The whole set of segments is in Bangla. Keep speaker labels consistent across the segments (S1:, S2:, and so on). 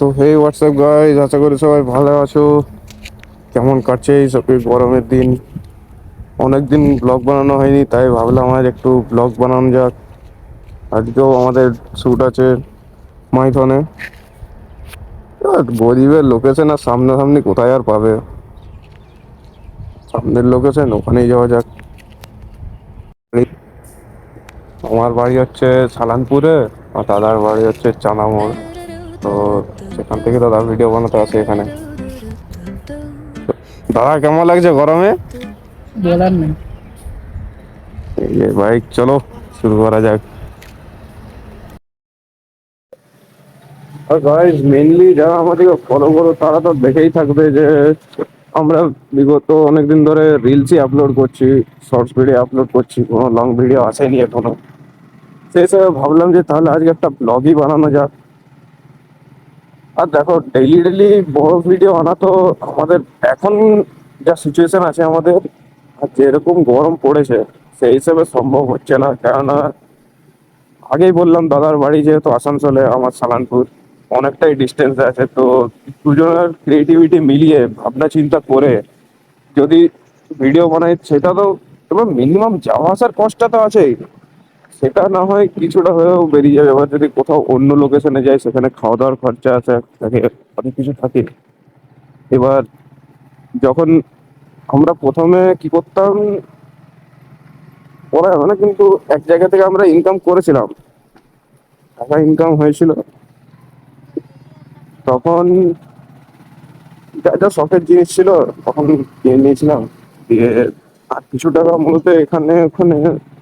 S1: তো হেই হোয়াটসঅ্যাপ গাইজ, আশা করি সবাই ভালো আছো। কেমন কাটছে এই সব এই গরমের দিন? অনেকদিন ব্লগ বানানো হয়নি, তাই ভাবলাম আজ একটু ব্লগ বানানো যাক। আজকেও আমাদের শ্যুট আছে মাইথনে। গরিবের লোকেশন আর সামনাসামনি কোথায় আর পাবে? সামনের লোকেশন ওখানেই যাওয়া যাক। আমার বাড়ি হচ্ছে সালানপুরে, আর দাদার বাড়ি হচ্ছে চানামোড়। তো সেখান থেকে দাদা ভিডিও বানাতে আসে এখানে। দাদা কেমন লাগছে গরমে?
S2: বলার নেই।
S1: এই যে বাইক, চলো শুরু করা যাক। আর গাইস, মেনলি যারা আমাদেরকে ফলো করো তারা তো দেখেই থাকবে যে আমরা বিগত অনেকদিন ধরে রিলসই আপলোড করছি, শর্টস ভিডিও আপলোড করছি, কোনো লং ভিডিও আসেনি এখনো। সেই হিসেবে ভাবলাম যে তাহলে আজকে একটা ব্লগই বানানো যাক। আর দেখো, ডেইলি ডেইলি বড় ভিডিও আনা তো আমাদের এখন যা সিচুয়েশন আছে আমাদের, আর যেরকম গরম পড়েছে সেই হিসেবে সম্ভব হচ্ছে না। কেননা আগেই বললাম, দাদার বাড়ি যেহেতু আসানসোলে, আমার সালানপুর অনেকটাই ডিস্টেন্সে আছে। তো দুজনের ক্রিয়েটিভিটি মিলিয়ে ভাবনা চিন্তা করে যদি ভিডিও বানাই, সেটা তো এবার মিনিমাম যাওয়া আসার কষ্টটা তো আছেই। সেটা না হয় কিছুটা হয়েও বেরিয়ে যাবে। এবার যদি কোথাও অন্য লোকেশনে যাই, সেখানে খাওয়া দাওয়ার খরচা আছে, থাকে, অনেক কিছু থাকে। এবার যখন আমরা প্রথমে কি করতাম, ওরা মানে কিন্তু এক জায়গা থেকে আমরা ইনকাম করেছিলাম, টাকা ইনকাম হয়েছিল। তখন যা যা শখের জিনিস ছিল তখন কিনে নিয়েছিলাম। দিয়ে আর কিছু টাকা মূলত এখানে ওখানে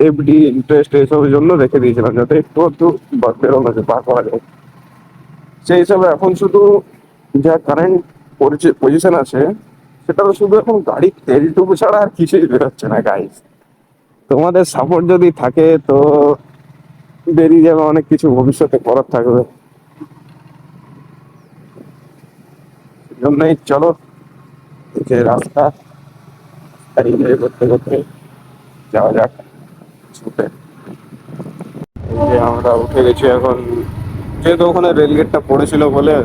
S1: এফডি, ইন্টারেস্ট এসবের জন্য রেখে দিয়েছিলাম, যাতে একটু একটু বেরোনো যায়, বার করা যায়। সেই হিসাবে এখন শুধু যা কারেন্ট পজিশন আছে, সেটা তো শুধু এখন গাড়ির তেলটুকু ছাড়া আর কিছুই বেরোচ্ছে না গাইস। তোমাদের সাপোর্ট যদি থাকে তো বেরিয়ে যাবে অনেক কিছু, ভবিষ্যতে করার থাকবে। এই জন্যই চলো, এই যে রাস্তা, এনজয় করতে করতে যাওয়া যাক ছুটে। এই যে আমরা উঠে গেছি এখন। যেহেতু ওখানে রেলগেটটা পড়েছিল বলে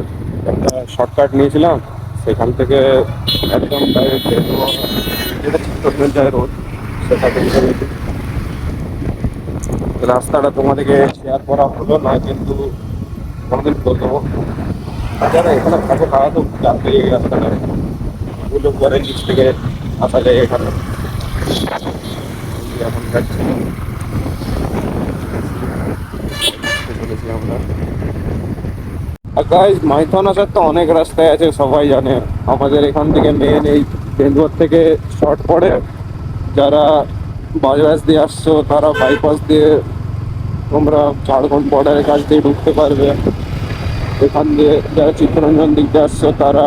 S1: একটা শর্টকাট নিয়েছিলাম, সেখান থেকে একদম ডাইরেক্ট যেটা চিত্তরঞ্জন যায় রোড, সেটা থেকে রাস্তাটা তোমাদেরকে শেয়ার করা হলো না, কিন্তু কোনোদিন বলে দেবো। যারা এখানে থাকে তারা তো জানবে এই রাস্তাটা, ওগুলো পরে নিচ থেকে আসা যায় এখানে। এখন যাচ্ছি, বলেছি আমরা। আর গাইস, মাইথন আসার তো অনেক রাস্তায় আছে, সবাই জানে। আমাদের এখান থেকে মেন এই বেঙ্গলোর থেকে শর্ট পড়ে। যারা বাজাজ দিয়ে আসছো তারা বাইপাস দিয়ে তোমরা ঝাড়খণ্ড বর্ডারের কাছ দিয়ে ঢুকতে পারবে। এখান দিয়ে যারা চিত্তরঞ্জন দিক দিয়ে আসছো তারা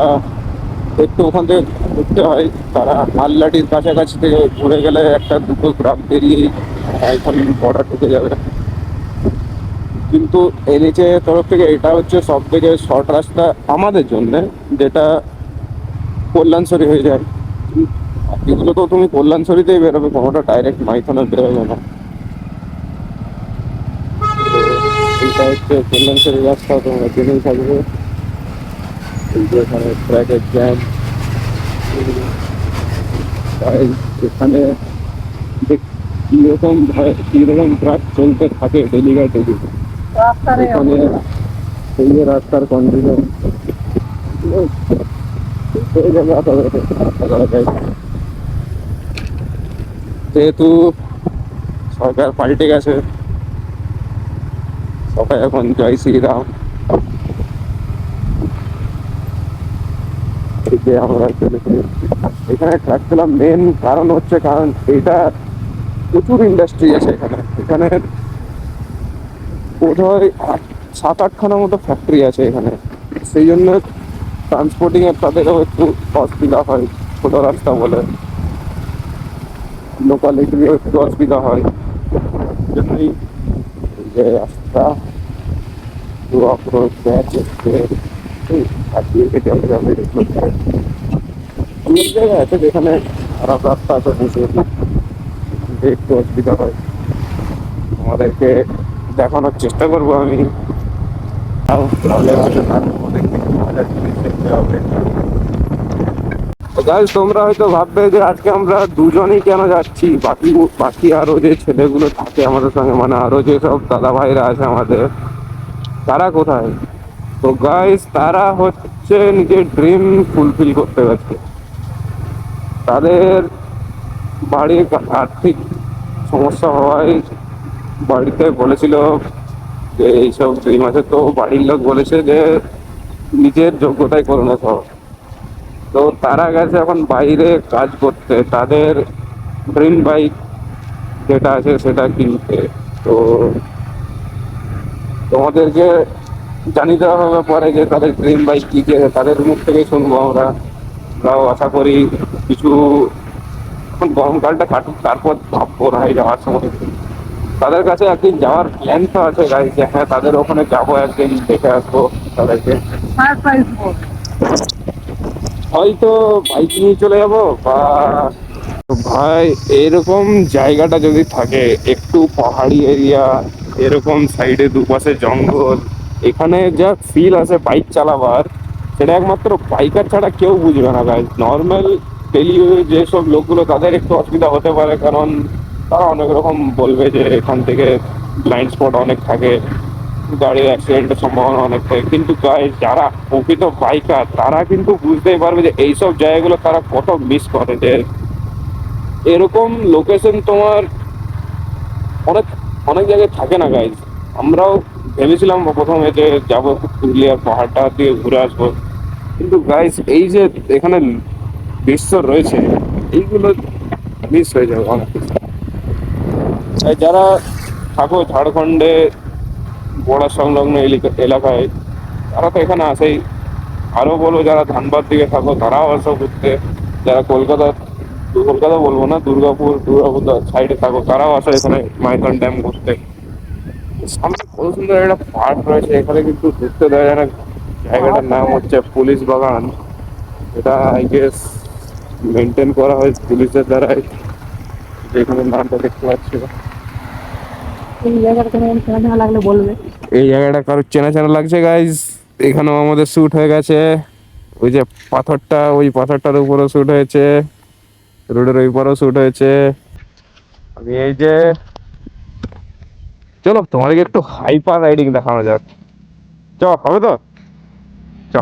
S1: একটু ওখান থেকে ঢুকতে হয়, তারা আল্লাটির কাছাকাছি থেকে ঘুরে গেলে একটা দুটো গ্রাম পেরিয়েই এখন বর্ডার ঢুকে যাবে। কিন্তু এনএইচ এর তরফ থেকে এটা হচ্ছে সব থেকে শর্ট রাস্তা আমাদের জন্য, যেটা কল্যাণসরি হয়ে যায়। বাকিগুলো তো তুমি কল্যাণসরিতেই বেরোবে, কোনোটা ডাইরেক্ট মাইথনে বেরোবে না। তো এইটা হচ্ছে কল্যাণসরি রাস্তা, তোমরা জেনেই থাকবে। এই যে এখানে ট্র্যাকের জ্যাম, তাই এখানে যে কীরকম ট্রাক চলতে থাকে ডেলি বাই ডেলি এখানে। এই যে রাস্তার কন্ডিশন হয়ে যাবে আশা করা যায়। যেহেতু সরকার পাল্টে গেছে, সবাই এখন জয় শ্রীরাম। এই যে আমরা চলেছি, এখানে ট্রাক পেলাম মেন কারণ হচ্ছে, কারণ এটা প্রচুর ইন্ডাস্ট্রি আছে এখানে। এখানে বোধহয় 7-8খানার মতো ফ্যাক্টরি আছে এখানে। সেই জন্য ট্রান্সপোর্টিং এর তাদেরও একটু অসুবিধা হয়, ছোট রাস্তা বলে লোকালিটিরও একটু অসুবিধা হয়। জন্যই এই যে রাস্তা পুরো অপরোধ কাটিয়ে কেটে যাবে। অনেক জায়গায় আছে যেখানে খারাপ রাস্তা আছে, বুঝে একটু অসুবিধা হয়। আমাদেরকে দেখানোর চেষ্টা করবো আমি, তাও তাহলে হয়তো পারবো দেখতে। জিনিস দেখতে হবে। গাইস তোমরা হয়তো ভাববে যে আজকে আমরা দুজনই কেন যাচ্ছি, বাকি বাকি আরো যে ছেলেগুলো থাকে আমাদের সঙ্গে, মানে আরো যে সব দাদা ভাইরা আছে আমাদের, তারা কোথায়? তো গাইস তারা হচ্ছে নিজের ড্রিম ফুলফিল করতে গেছে। তাদের বাড়ির আর্থিক সমস্যা হওয়ায় বাড়িতে বলেছিল যে এইসব ড্রিম আছে, তো বাড়ির লোক বলেছে যে নিজের যোগ্যতায় করো না সব। তো তারা গেছে এখন বাইরে কাজ করতে, তাদের ড্রিম বাইক যেটা আছে সেটা কিনতে। তো তোমাদেরকে জানিয়ে দেওয়া হবে পরে যে তাদের ড্রিম বাইক কি কি আছে, তাদের মুখ থেকেই শুনবো আমরা। আমরাও আশা করি কিছু এখন গরমকালটা কাটুক, তারপর ভাববো রায় যাওয়ার সময়। তাদের কাছে একদিন যাওয়ার প্ল্যান তো আছে গাইজ, যে হ্যাঁ তাদের ওখানে যাবো, একদিন দেখে আসবো তাদেরকে। হয়তো বাইক নিয়ে চলে যাবো বা তো ভাই এরকম জায়গাটা যদি থাকে, একটু পাহাড়ি এরিয়া, এরকম সাইডে দুপাশে জঙ্গল, এখানে যা ফিল আছে বাইক চালাবার, সেটা একমাত্র বাইকার ছাড়া কেউ বুঝবে না গাইজ। নর্মাল ডেলি যেসব লোকগুলো তাদের একটু অসুবিধা হতে পারে, কারণ তারা অনেক রকম বলবে যে এখান থেকে ব্লাইন্ড স্পট অনেক থাকে, গাড়ির অ্যাক্সিডেন্টের সম্ভাবনা অনেক থাকে, কিন্তু গাইজ যারা প্রকৃত বাইকার তারা কিন্তু বুঝতেই পারবে যে এইসব জায়গাগুলো তারা কত মিস করে। যে এরকম লোকেশন তোমার অনেক অনেক জায়গায় থাকে না গাইজ। আমরাও ভেবেছিলাম প্রথমে যে যাবো পুরুলিয়ার পাহাড়টা দিয়ে ঘুরে আসবো, কিন্তু গাইজ এই যে এখানে দৃশ্য রয়েছে এইগুলো মিস হয়ে যাবে অনেক কিছু। তাই যারা থাকো ঝাড়খণ্ডে বর্ডার সংলগ্ন এলাকায়, তারা তো এখানে আসেই। আরও বলবো যারা ধানবাদ দিকে থাকো তারাও আসো ঘুরতে। যারা কলকাতা বলবো না, দুর্গাপুর সাইডে থাকো তারাও আসো এখানে মাইথন ড্যাম ঘুরতে। সামনে কত সুন্দর একটা পার্ক রয়েছে, এখানে কিন্তু ঘুরতে দেওয়া যায় না। জায়গাটার নাম হচ্ছে পুলিশ বাগান, এটা আই গেস মেনটেন করা হয় পুলিশের দ্বারাই, যেখানে নামটা দেখতে পাচ্ছি।
S2: এই জায়গাটা কোনো চেনা চেনা লাগলে বলবে।
S1: এই জায়গাটা কারোর চেনা চেনা লাগছে গাইজ, এখানেও আমাদের শ্যুট হয়ে গেছে। ওই যে পাথরটা, ওই পাথরটার উপরেও শ্যুট হয়েছে, রোডের ওই পারেও শ্যুট হয়েছে। আমি এই যে, চলো তোমাদেরকে একটু হাইপার রাইডিং দেখানো যাক। চ হবে তো, চ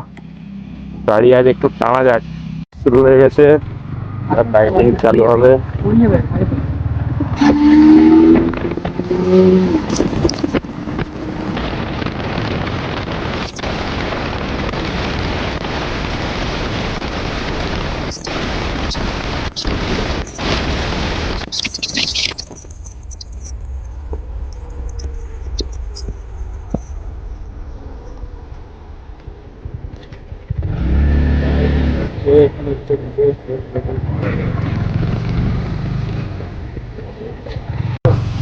S1: গাড়ি আজ একটু টানা যাক। শুরু হয়ে গেছে, আর রাইডিং চালু হবে।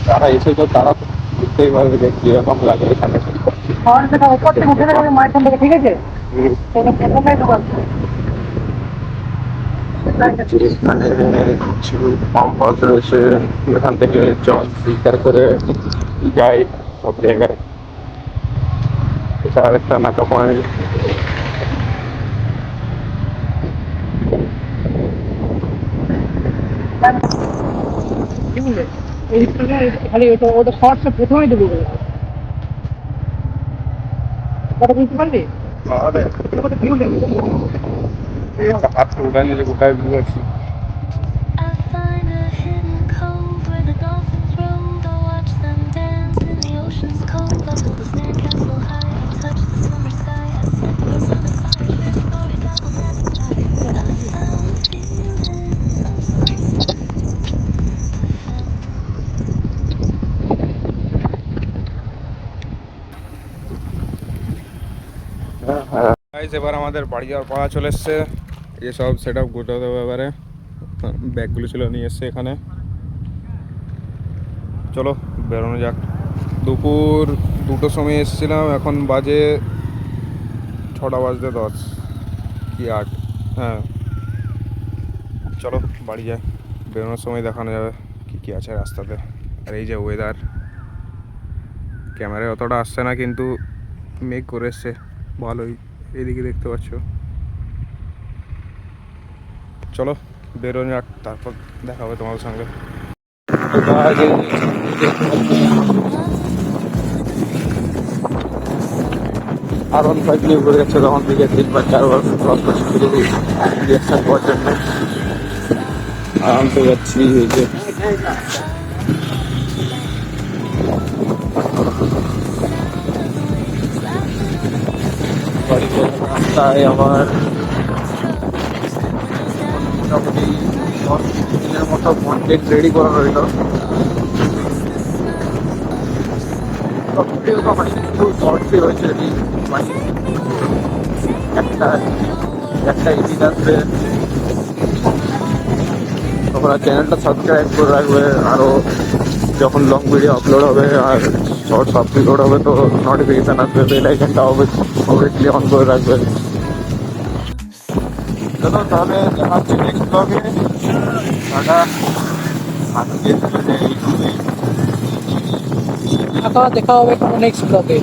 S1: তারা এসেছো, তারা তো বুঝতেই পারবে যে কিরকম লাগে এখানে।
S2: খাওয়ার থেকে উপর থেকে উঠে যাবে মাঝখান থেকে, ঠিক আছে? সেটা প্রথমে ঢোকান।
S1: এখানে কিছু পাম্প হাউস রয়েছে, এখান থেকে জল ফিল্টার করে যায় সব জায়গায়। এটা আরেকটা নাকা পয়েন্ট।
S2: বুঝলে? এই খালি ওটা ওটা শর্টসে প্রথমেই ঢুকে গেল। কথা বুঝতে পারলি? ওটা ভিউ নেই।
S1: হাত উঠায় নিলে কোথায় বুঝেছি।
S3: I find a hidden cove where the dolphins rove. I watch them dance in the ocean's cove. I build a sandcastle high. I touch the summer sky. I set the sun afire. For his apple nest. I found the feeling of closeness. I found.
S1: এবার আমাদের বাড়ি যাওয়ার পাড়া চলে এসছে। এই সব সেট আপ গোটাতে ব্যাপারে ব্যাগগুলো ছিল নিয়ে এসছে এখানে। চলো বেরোনো যাক। দুপুর 2টোর সময় এসেছিলাম, এখন বাজে 6টা বাজতে 10 কি 8। হ্যাঁ চলো বাড়ি যাই, বেরোনোর সময় দেখানো যাবে কি কি আছে রাস্তাতে। আর এই যে ওয়েদার, ক্যামেরায় অতটা আসছে না কিন্তু মেঘ করে এসছে ভালোই। এইদিকে দেখতে পাচ্ছ। চলো বেরোনো যাক, তারপর দেখা হবে তোমাদের সঙ্গে। আর অন ফাইভ নিয়ে ঘুরে যাচ্ছে, তখন থেকে 3-4 বার ক্রস করছি শুধু রিয়াকশন পাওয়ার জন্য। আরামসে যাচ্ছি। এই যে রাস্তায় আমার মোটামুটি 10 দিনের মতো কন্টেন্ট রেডি করা রইল। একটু শর্টসই হয়েছে, মানে একটা একটা এডিট আসবে। তোমরা চ্যানেলটা সাবস্ক্রাইব করে রাখবে, আরও যখন লং ভিডিও আপলোড হবে আর শর্টস আপলোড হবে তো নোটিফিকেশান আসবে, বেল আইকনটা অবভিয়াসলি অন করে রাখবে। চলো তাহলে দেখা হচ্ছে নেক্সট ব্লগে। টাটা। আজকে
S2: দেখা হবে কোনো নেক্সট ব্লগে।